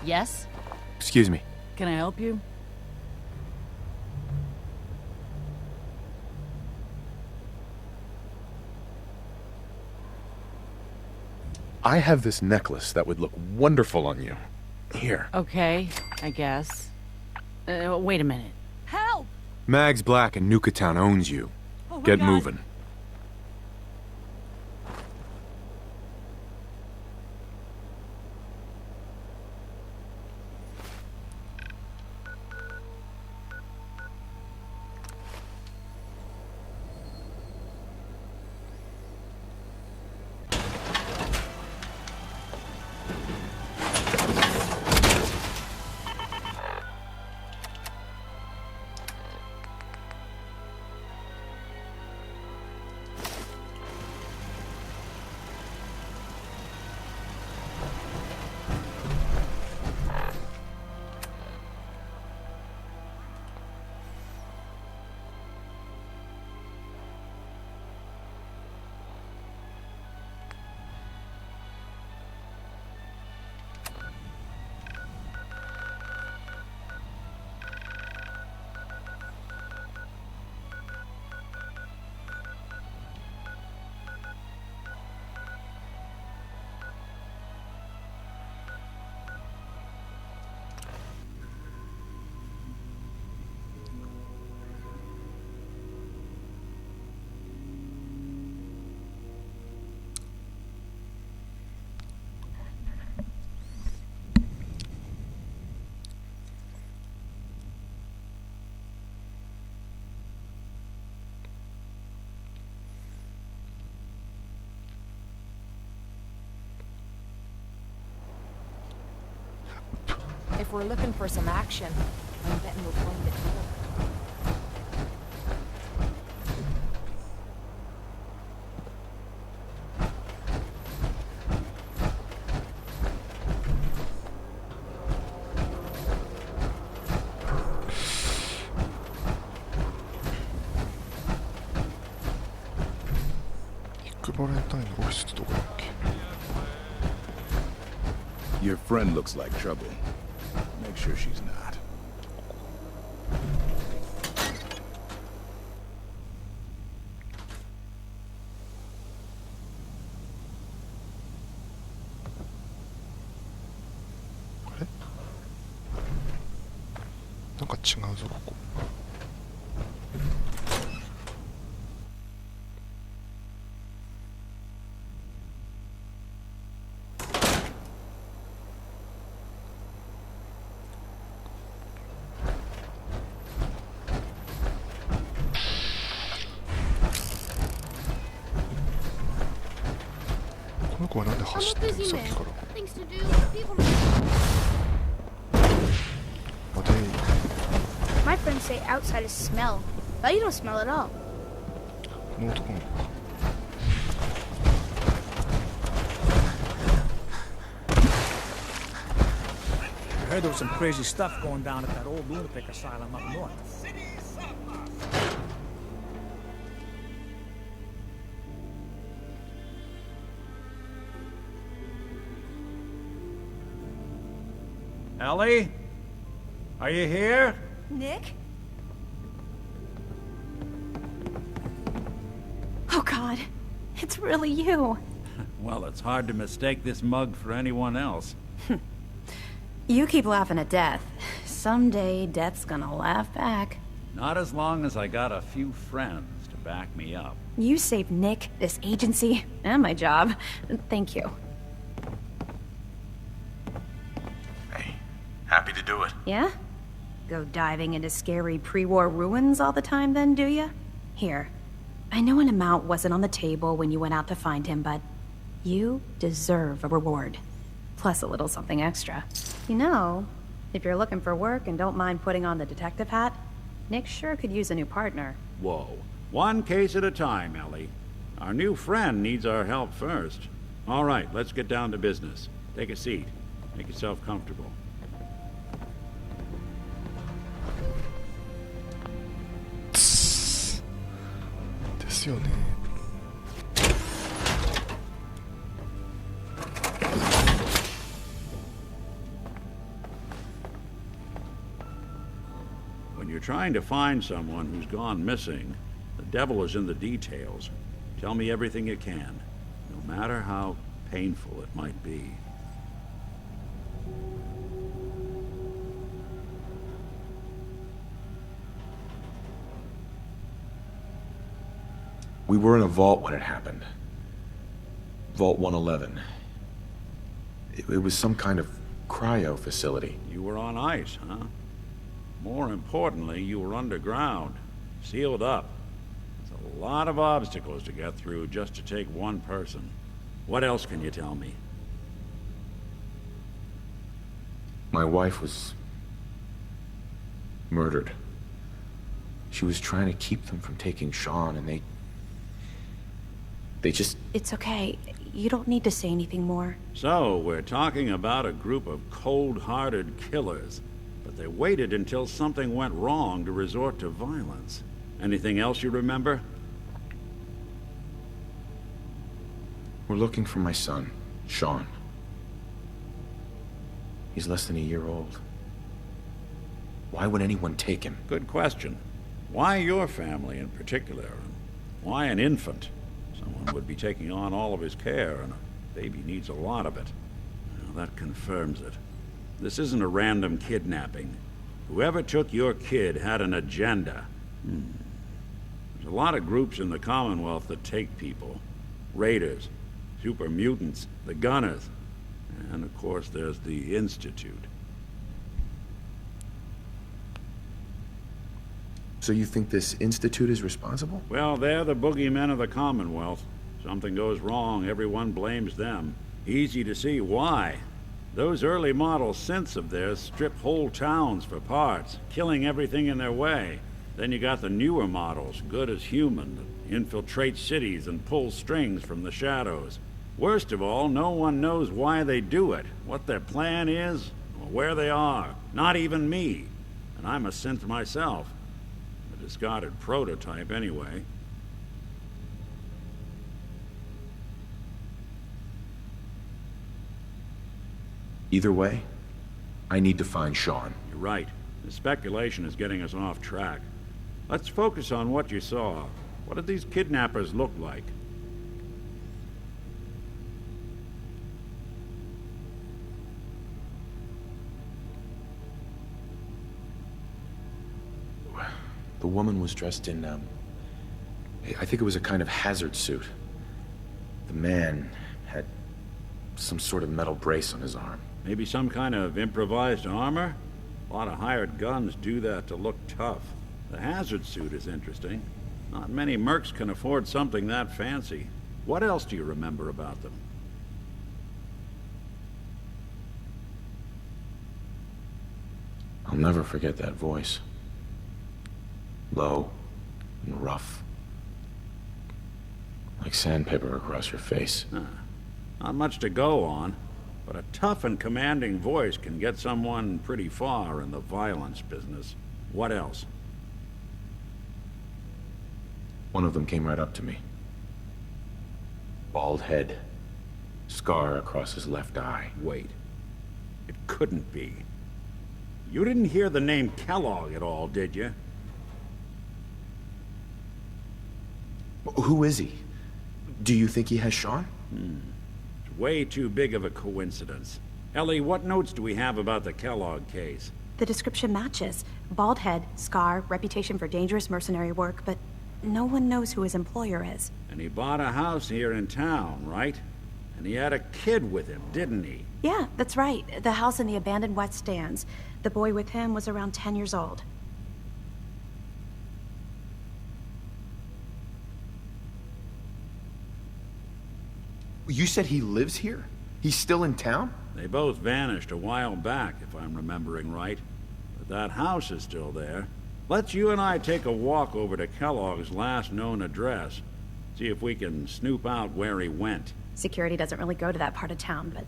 Yes? Excuse me. Can I help you? I have this necklace that would look wonderful on you. Here. Okay, I guess. Wait a minute. Help! Mags Black in Nuka Town owns you. Oh my Get God. moving. If we're looking for some action, I'm betting we'll find it here. Your friend looks like trouble. Make sure she's not. 그래? 뭔가 칭하고 있고.この子はなんで走ってんのさっきから。待て。 My friends say outside is smell, but you don't smell at all. この男の子か。 I heard there was some crazy stuff going down at that old lunatic asylum up north. Ellie? Are you here? Nick? Oh God, it's really you. Well, it's hard to mistake this mug for anyone else. You keep laughing at death. Someday, death's gonna laugh back. Not as long as I got a few friends to back me up. You saved Nick, this agency, and my job. Thank you. Hey, happy to do it. Yeah? Go diving into scary pre-war ruins all the time then, do ya? Here. I know an amount wasn't on the table when you went out to find him, but you deserve a reward. Plus a little something extra. You know, if you're looking for work and don't mind putting on the detective hat, Nick sure could use a new partner. Whoa. One case at a time, Ellie. Our new friend needs our help first. All right, let's get down to business. Take a seat. Make yourself comfortable. ですよね。trying to find someone who's gone missing, the devil is in the details. Tell me everything you can, no matter how painful it might be. We were in a vault when it happened. Vault 111. It was some kind of cryo facility. You were on ice, huh? More importantly, you were underground, sealed up. There's a lot of obstacles to get through just to take one person. What else can you tell me? My wife was murdered. She was trying to keep them from taking Sean, and they just... It's okay. You don't need to say anything more. So, we're talking about a group of cold-hearted killers, but they waited until something went wrong to resort to violence. Anything else you remember? We're looking for my son, Sean. He's less than a year old. Why would anyone take him? Good question. Why your family in particular? And why an infant? Someone would be taking on all of his care, and a baby needs a lot of it. Well, that confirms it. This isn't a random kidnapping. Whoever took your kid had an agenda. There's a lot of groups in the Commonwealth that take people. Raiders, super mutants, the Gunners, and of course there's the Institute. So you think this Institute is responsible? Well, they're the boogeymen of the Commonwealth. Something goes wrong, everyone blames them. Easy to see why. Those early model synths of theirs strip whole towns for parts, killing everything in their way. Then you got the newer models, good as human, that infiltrate cities and pull strings from the shadows. Worst of all, no one knows why they do it, what their plan is, or where they are. Not even me. And I'm a synth myself. A discarded prototype, anyway. Either way, I need to find Sean. You're right. The speculation is getting us off track. Let's focus on what you saw. What did these kidnappers look like? The woman was dressed in, I think it was a kind of hazard suit. The man had some sort of metal brace on his arm. Maybe some kind of improvised armor? A lot of hired guns do that to look tough. The hazard suit is interesting. Not many mercs can afford something that fancy. What else do you remember about them? I'll never forget that voice. Low and rough. Like sandpaper across your face. Not much to go on, but a tough and commanding voice can get someone pretty far in the violence business. What else? One of them came right up to me. Bald head. Scar across his left eye. Wait. It couldn't be. You didn't hear the name Kellogg at all, did you? Who is he? Do you think he has Sean? It's way too big of a coincidence. Ellie, what notes do we have about the Kellogg case? The description matches. Bald head, scar, reputation for dangerous mercenary work, but no one knows who his employer is. And he bought a house here in town, right? And he had a kid with him, didn't he? Yeah, that's right. The house in the abandoned West Stands. The boy with him was around 10 years old. You said he lives here? He's still in town? They both vanished a while back, if I'm remembering right. But that house is still there. Let's you and I take a walk over to Kellogg's last known address. See if we can snoop out where he went. Security doesn't really go to that part of town, but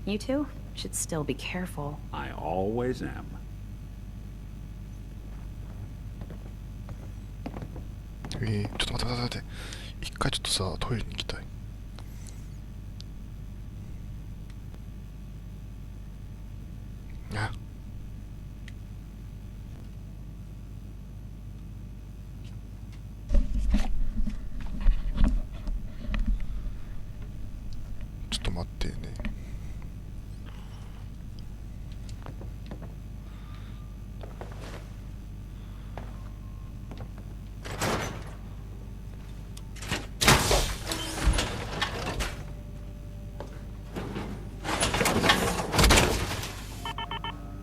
you two should still be careful. I always am. ちょっと待って待って待って。一回ちょっとさ、トイレに行きたい。ね。ちょっと待ってね。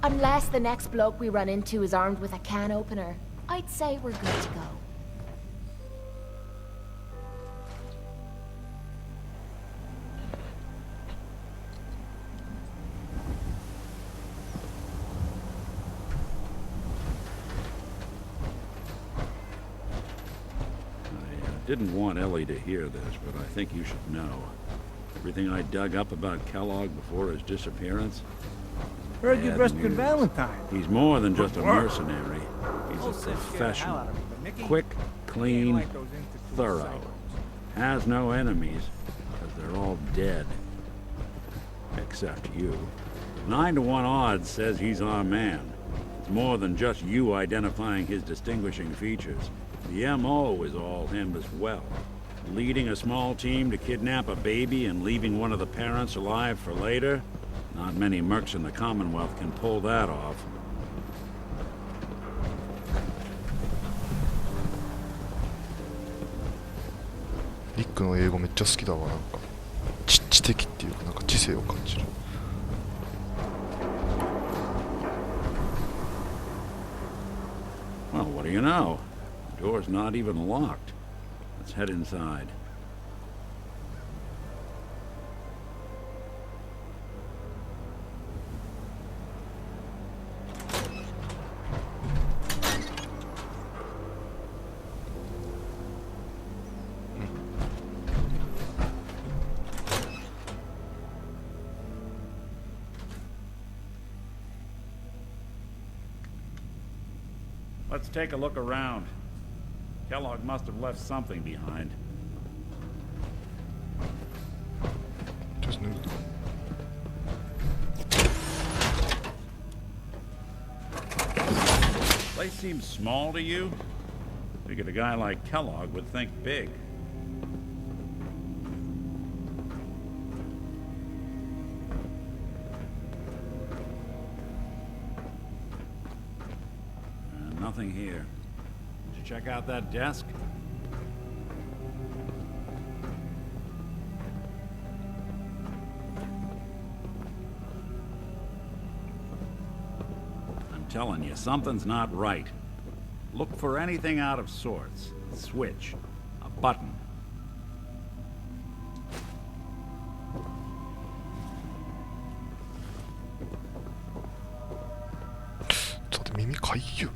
Unless the next bloke we run into is armed with a can opener, I'd say we're good to go. I didn't want Ellie to hear this, but I think you should know. Everything I dug up about Kellogg before his disappearance... Heard you bad rescued news. Valentine. He's more than just a mercenary. He's a professional. Quick, clean, thorough. Has no enemies, because they're all dead. Except you. 9 to 1 odds says he's our man. It's more than just you identifying his distinguishing features. The M.O. is all him as well. Leading a small team to kidnap a baby and leaving one of the parents alive for later? Not many mercs in the Commonwealth can pull that off. リックの英語めっちゃ好きだわ。なんか知的っていうか、なんか知性を感じる。Well, what do you know? The door's not even locked. Let's head inside. Let's take a look around. Kellogg must have left something behind. ちょっと脱ぐ。 Place seems small to you? Figured a guy like Kellogg would think big. Nothing here. Did you check out that desk? I'm telling you, something's not right. Look for anything out of sorts. A switch. A button. ちょっと耳かいよ。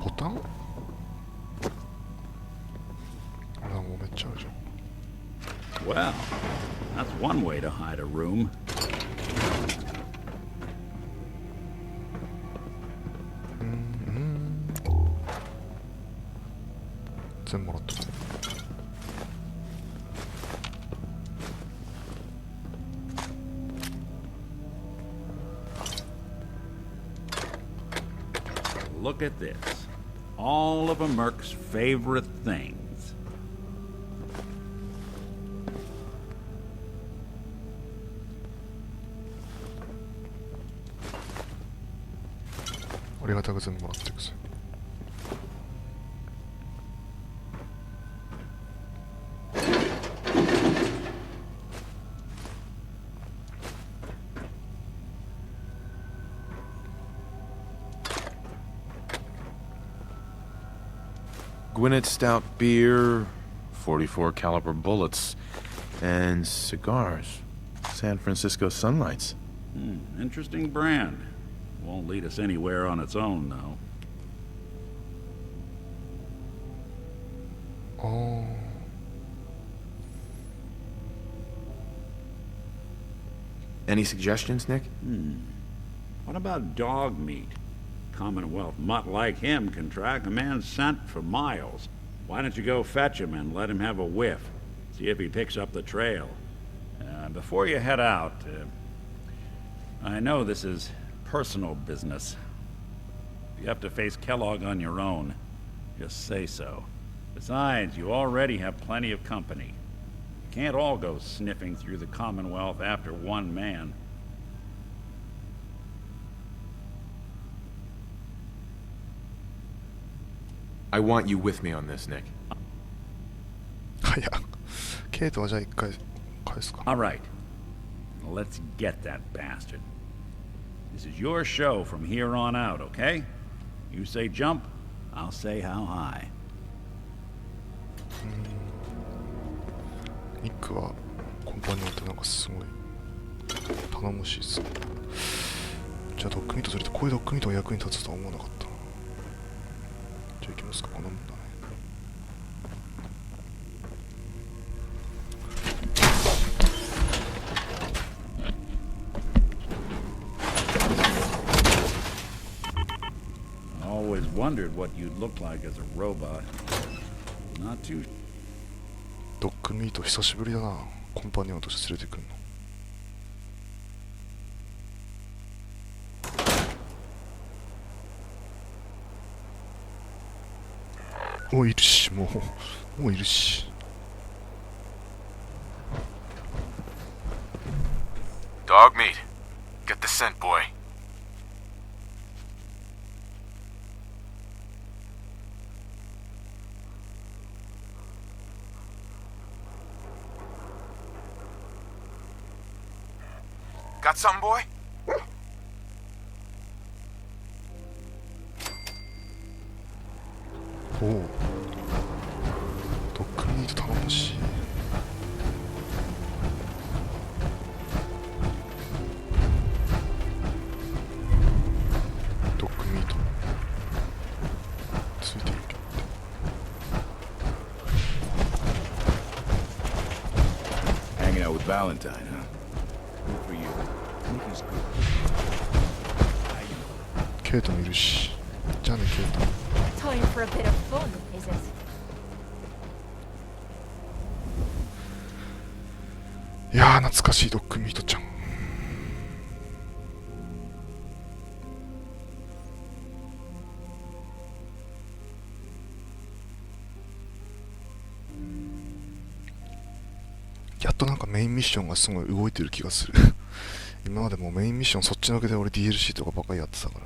ボタン？あら、もうめっちゃあるじゃん。 Well, that's one way to hide a room. 全部もらった。 Look at this. All of a merc's favorite things. ありがたく全部もらってくぜ。 Gwinnett Stout beer, 44 caliber bullets, and cigars. San Francisco Sunlights. Interesting brand. Won't lead us anywhere on its own, though. ああ。 Any suggestions, Nick? What about dog meat? Commonwealth mutt like him can track a man's scent for miles. Why don't you go fetch him and let him have a whiff? See if he picks up the trail. Before you head out, I know this is personal business, If you have to face Kellogg on your own, just say so. Besides, you already have plenty of company. You can't all go sniffing through the Commonwealth after one man. I want you with me on this, Nick. いやケイトはじゃあ一回返すか。 All right. Let's get that bastard. This is your show from here on out, okay? You say jump, I'll say how high. ニックはコンパニオンってなんかすごい頼もしいですね。じゃあドッグミートするとこういうドッグミートが役に立つとは思わなかったな。じゃあ行きますか。こんなもんだね。Always wondered what you'd look like as a robot. Not too. ドッグミート久しぶりだな。コンパニオンとして連れてくんの。もういるし、もういるし。Dog meat. Get the scent, boy. Got some, boy? おお。ドッグミート頼もしい。ドッグミートついてるけど。Hanging out with Valentine, huh? Good for you. Nikki's good. ケイトもいるし。じゃあね、ケイト。Time for a bit of fun, is it? いやー懐かしいドッグミートちゃん。やっとなんかメインミッションがすごい動いてる気がする。今までもうメインミッションそっちのけで俺 DLC とかばっかりやってたから。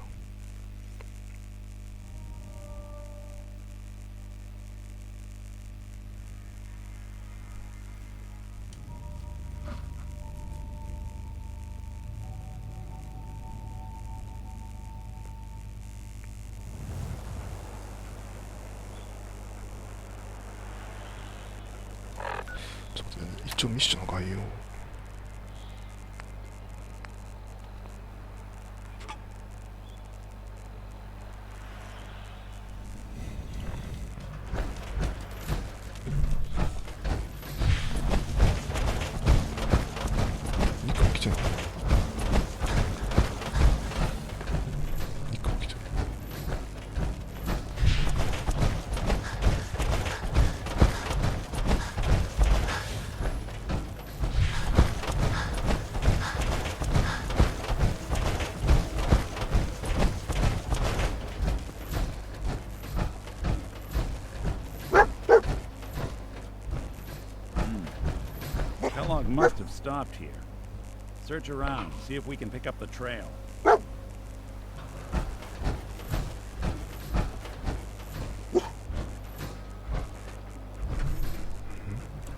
ちょっとね、一応ミッションの概要。ニックも来てる。ニックも来てる。Kellogg must have stopped here. Search around, see if we can pick up the trail.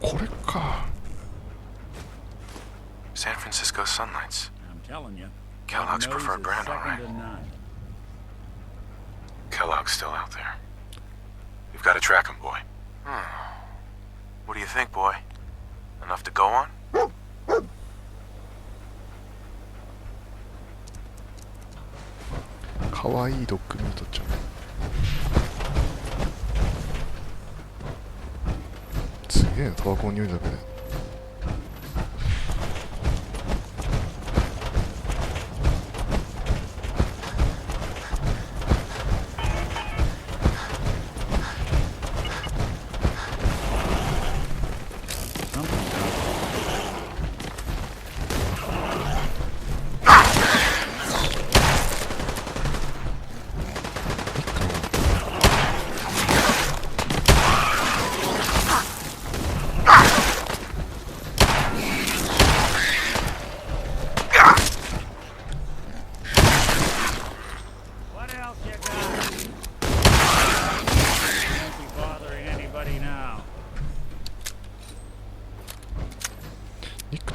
これか。 San Francisco sunlights. I'm telling you. Kellogg's that nose preferred is brand, all second right. to none. Kellogg's still out there. We've got to track him, boy. What do you think, boy? Enough to go on? かわいいドッグミートちゃん。すげえな、タバコの匂いだけで。Something. 。 got- これか。 Something. 。 got- これか。 Something. 。 got- これか。 Something. これか。 Something. これか。 Something. これか。 Something. これか。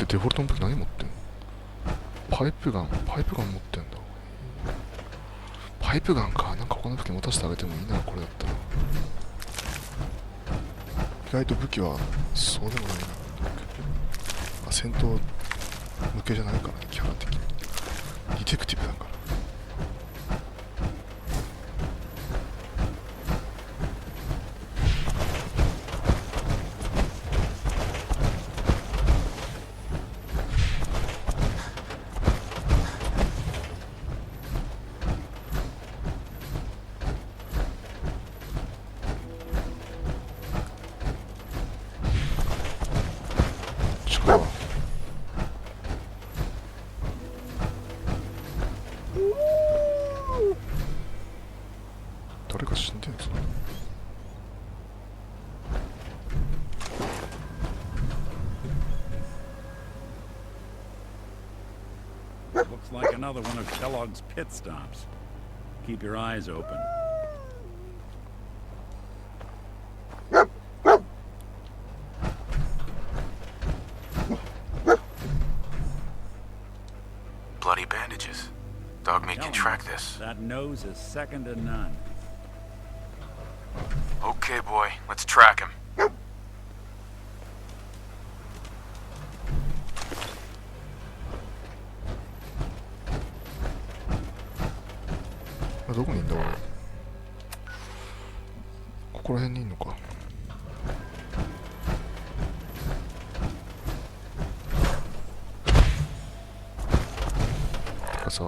ってデフォルトの武器何持ってんの？パイプガン持ってんだ。パイプガンか。なんか他の武器持たせてあげてもいいな、これだったら。意外と武器はそうでもないな。戦闘向けじゃないからね、キャラ的に。ディテクティブだから。誰か死んでんぞ。Looks like another one of Kellogg's pit stops. Keep your eyes open. Bloody bandages. Dogmeat can track this. That nose is second to none. Okay, boy, let's track him. どこにいんだ俺。ここら辺にいんのか。てかさ、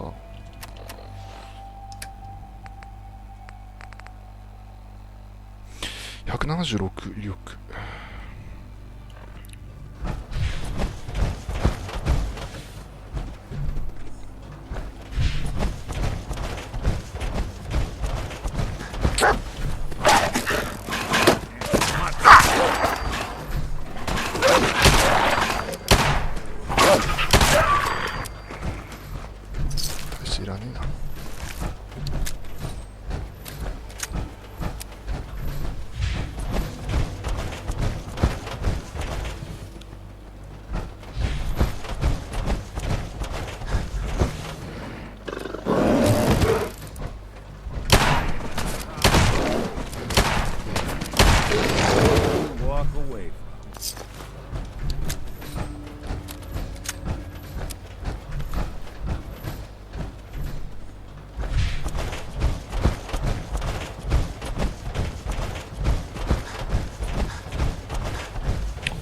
176威力。いらねえな。Walk away from.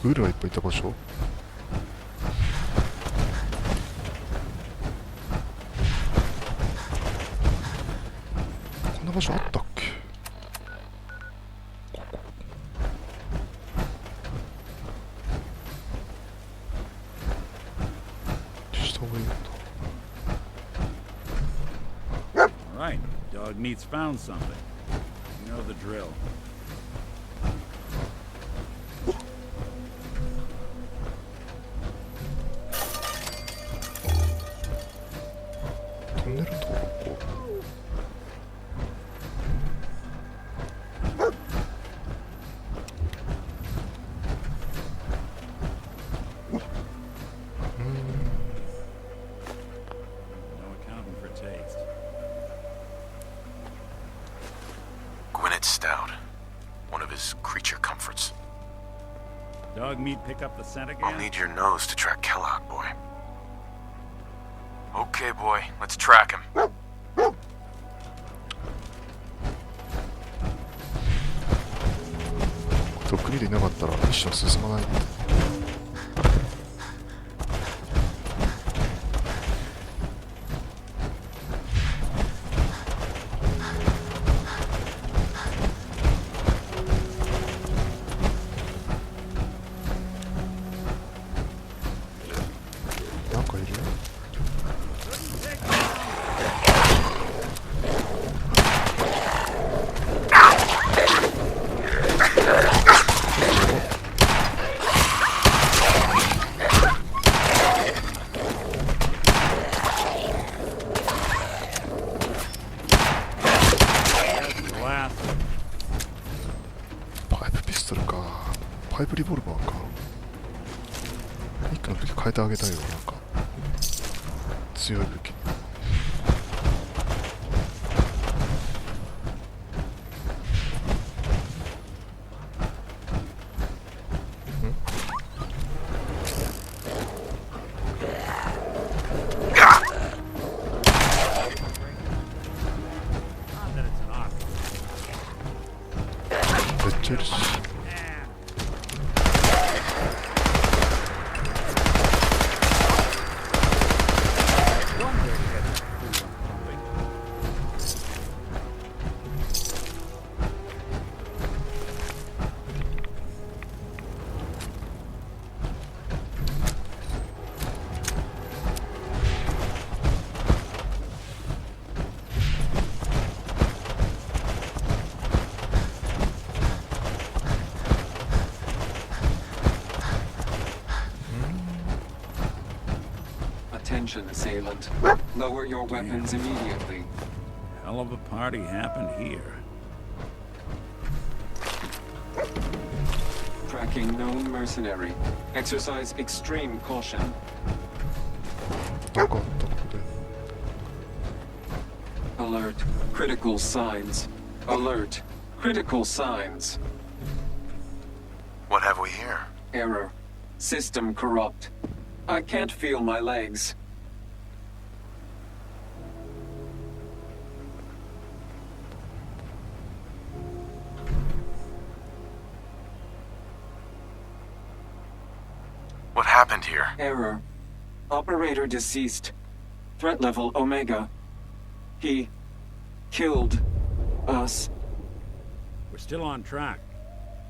ウールがいっぱいいた場所。こんな場所あったっけ。ここ下がいいんだ。All right, Dogmeat's found something. You know the drill. トンネルのとこここ。No accounting for taste. Gwyneth Stout. One of his creature comforts. Dogmeat pick up the scent again? I'll need your nose to track Kellogg, boy. Okay, boy, let's track him. とっくにでいなかったらミッション進まない。なんかいる。パイプピストルか。パイプリボルバーか。いいきの武器変えてあげたいよ。なんか強い武器。めっちゃいるし。Attention, assailant. Lower your weapons immediately. Hell of a party happened here. Tracking known mercenary. Exercise extreme caution. なんかあったここで。 Alert. Critical signs. Alert. Critical signs. What have we here? Error. System corrupt. I can't feel my legs. What happened here? Error. Operator deceased. Threat level Omega. He killed us. We're still on track.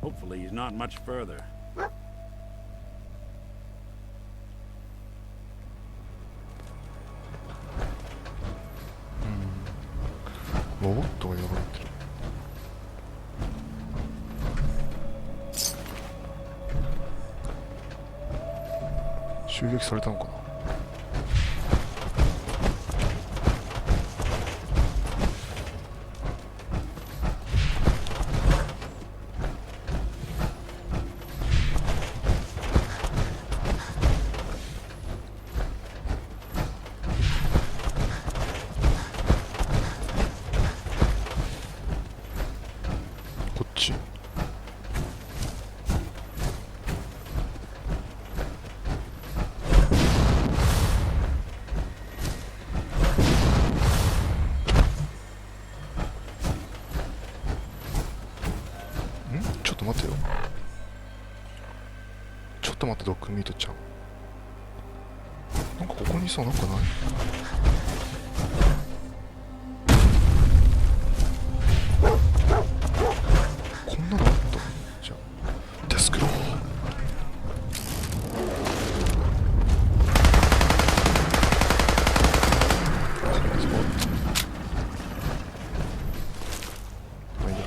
Hopefully he's not much further. ロボットがやられてる。襲撃されたのかな。こっち。ちょっと待ってよ。ちょっと待って、ドッグミートちゃん。なんかここにさ、なんかない？こんなのあった？じゃあ、デスクロー。まあいいや。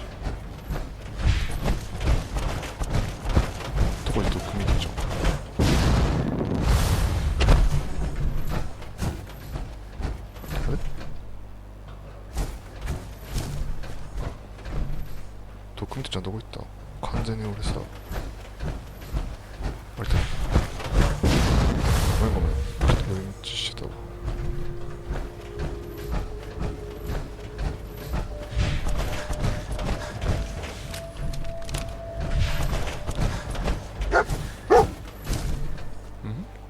どこでドッグミートちゃん。あれ？ドッグミートちゃんどこ行った？完全に俺さ、あれだ。ごめんごめん。ちょっと俺うんちしてたわ。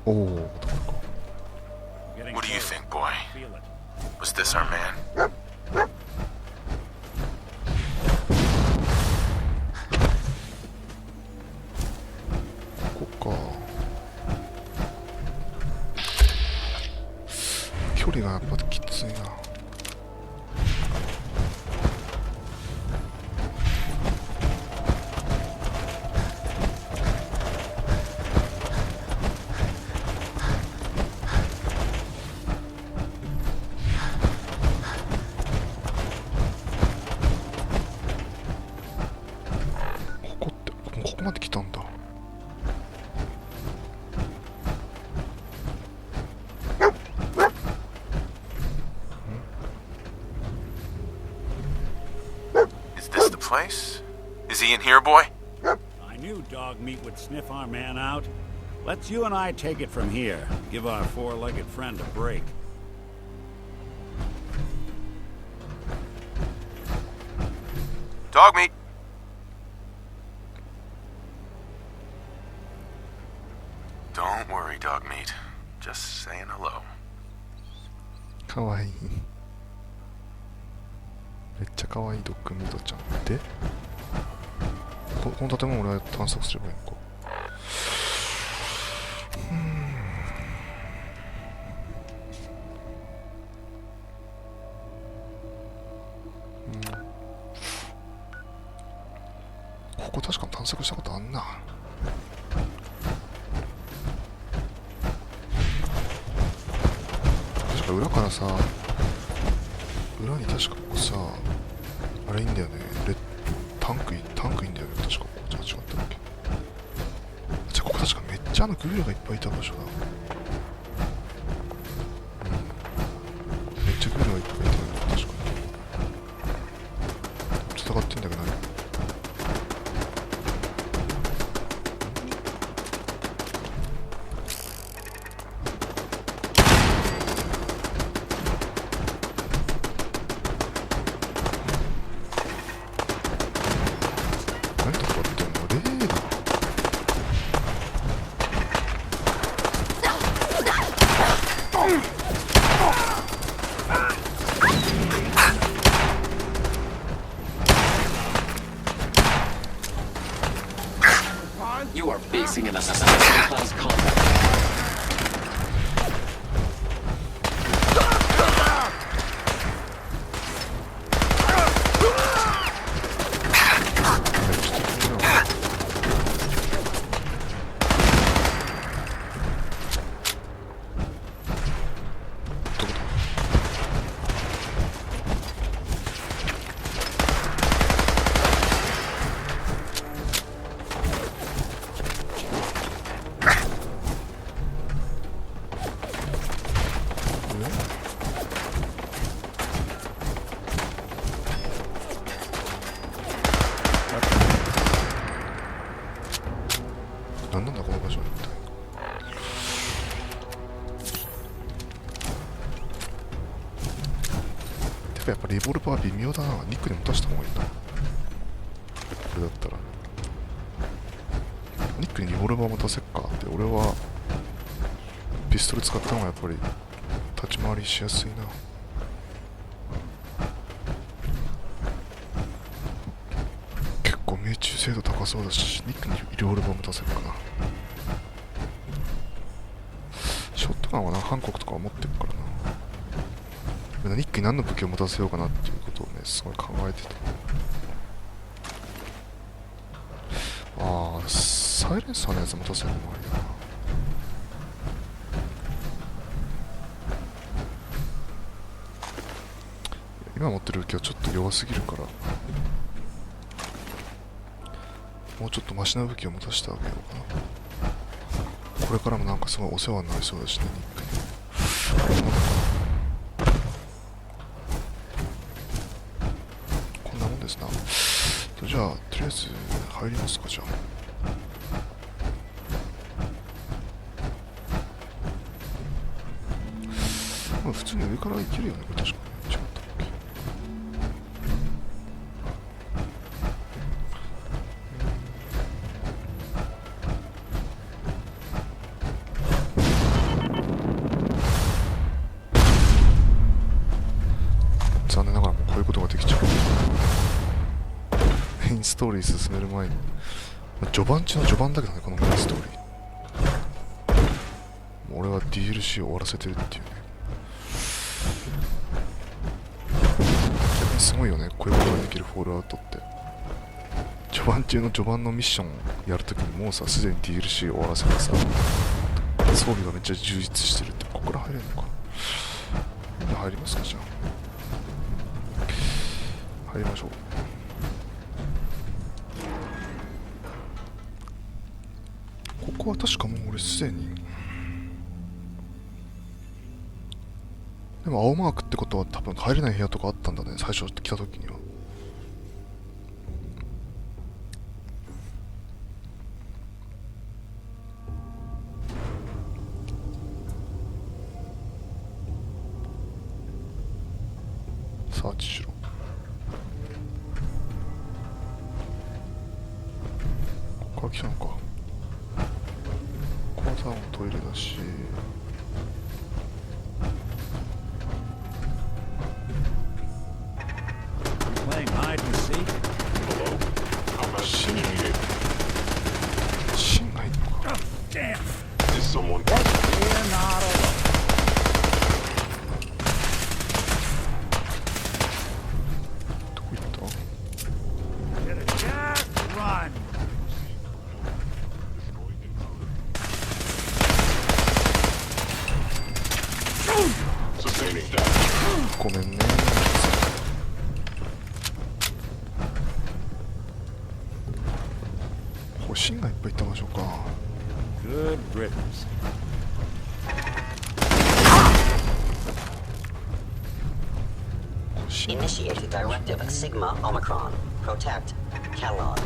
おお、どこか。 Getting What do you close. think, boy? Feel it. Was this our man? ここか。距離がやっぱきついな。ここってここまで来たんだ。Is this the place? Is he in here, boy? I knew dog meat would sniff our man out. Let's you and I take it from here. Give our four-legged friend a break. Dog meat. Don't worry, dog meat. Just saying hello. かわいい。めっちゃかわいいドッグミートちゃんで、この建物俺は探索すればいいのか。ここ確か探索したことあんな。確か裏からさ、裏に確かここさ、あれいいんだよね。タンクいいんだよね。確かここじゃ違ったっけ。じゃあここ確かめっちゃグリラがいっぱいいた場所だ。めっちゃグリラがいっぱいいたよね。確かに。戦ってんだけどね。You are facing an assassin's class combat.なんなんだこの場所は一体。てかやっぱリボルバー微妙だな。ニックに持たせた方がいいんだ。これだったらニックにリボルバー持たせっかって。俺はピストル使った方がやっぱり立ち回りしやすいな。結構命中精度高そうだし、ニックにリボルバー持たせるかな。ショットガンはな、韓国とかは持ってるからな。ニックに何の武器を持たせようかなっていうことをね、すごい考えてた。ああ、サイレンサーのやつ持たせるのもありだな。今持ってる武器はちょっと弱すぎるから、もうちょっとマシな武器を持たせてあげようかな。これからもなんかすごいお世話になりそうだしね、ニックに。こんなもんですな。じゃあとりあえず入りますか。じゃあまあ普通に上から行けるよね、これ確かに。違ったっけ。残念ながらもうこういうことができちゃう。メインストーリー進める前に、序盤中の序盤だけどね、このメインストーリー。もう俺は DLC を終わらせてるっていうね。逆にすごいよね、こういうことができるフォールアウトって。序盤中の序盤のミッションやるときにもうさ、すでに DLC を終わらせてさ、装備がめっちゃ充実してるって。ここから入れるのか。入りますか。じゃあ入りましょう。ここは確かもう俺すでに、でも青マークってことは多分入れない部屋とかあったんだね、最初来た時には。ちしろ。ここから来たのか。ここは多分トイレだし、 Playing hide and seek? 芯がいいのか。 Damn! Is someone... You're not alone. どこ行った？ Get a gas, run! Sustaining damage. ごめんね。これ芯がいっぱいいった場所か。 Good riddance. Initiate the directive Sigma Omicron. Protect Catalan.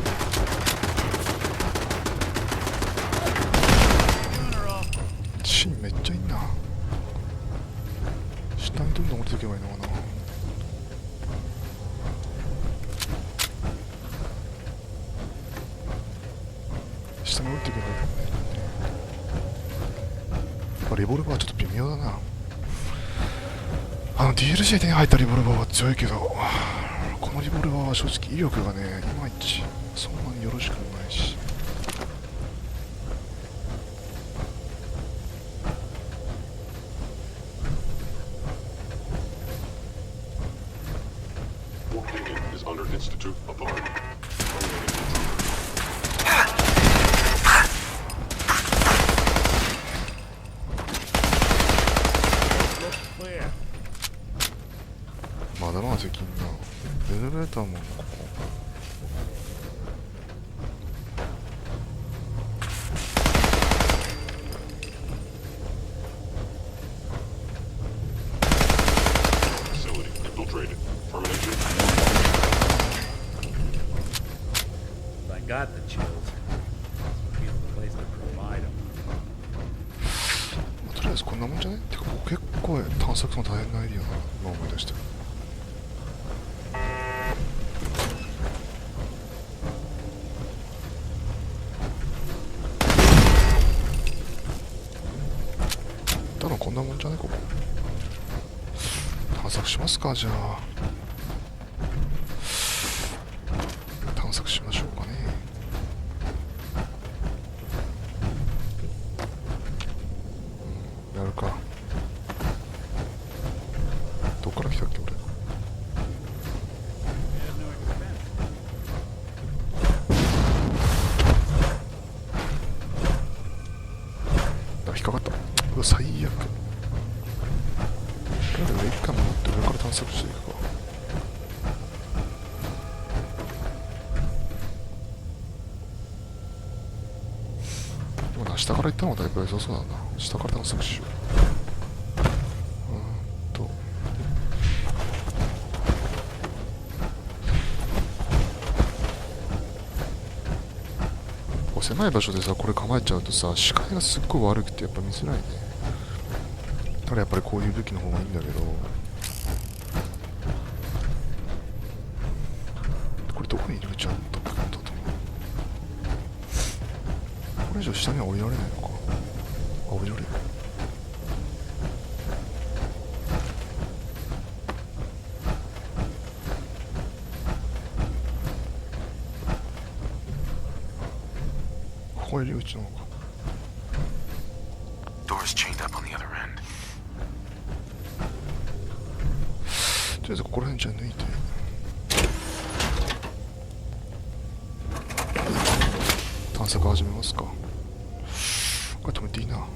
芯めっちゃいいな。下にどんどん降りていけばいいのかな。下に降りていけばいいのね。やっぱリボルバーはちょっと微妙だな。DLC で手に入ったリボルバーは強いけど、このリボルバーは正直威力がね、いまいちそんなによろしくもないし。Warping is under Institute authority. Clear. まだまだ責任な。エレベーターもここ。Facility infiltrated. Termination. I got the chills. This would be the place to provide them. まあとりあえずこんなもんじゃね？てかここ結構探索の大変なエリアな。今思い出してる。多分こんなもんじゃねここ。探索しますかじゃあ。探索しましょうかね。やるか。どっから来たっけ俺。あ、引っかかった。うわ最悪。とりあえず上一回戻って上から探索していくか。でもな、下から行ったのがだいぶ良さそうだな。下から探索しよう。狭い場所でさこれ構えちゃうとさ視界がすっごい悪くてやっぱ見づらいね。だからやっぱりこういう武器の方がいいんだけど、これどこにいるちゃんとこれ以上下には降りられないのか。あ、降りられる。ここ入り口なのか。 Door's chained up on the other end. とりあえずここら辺じゃ抜いて探索始めますか。これ止めていいな。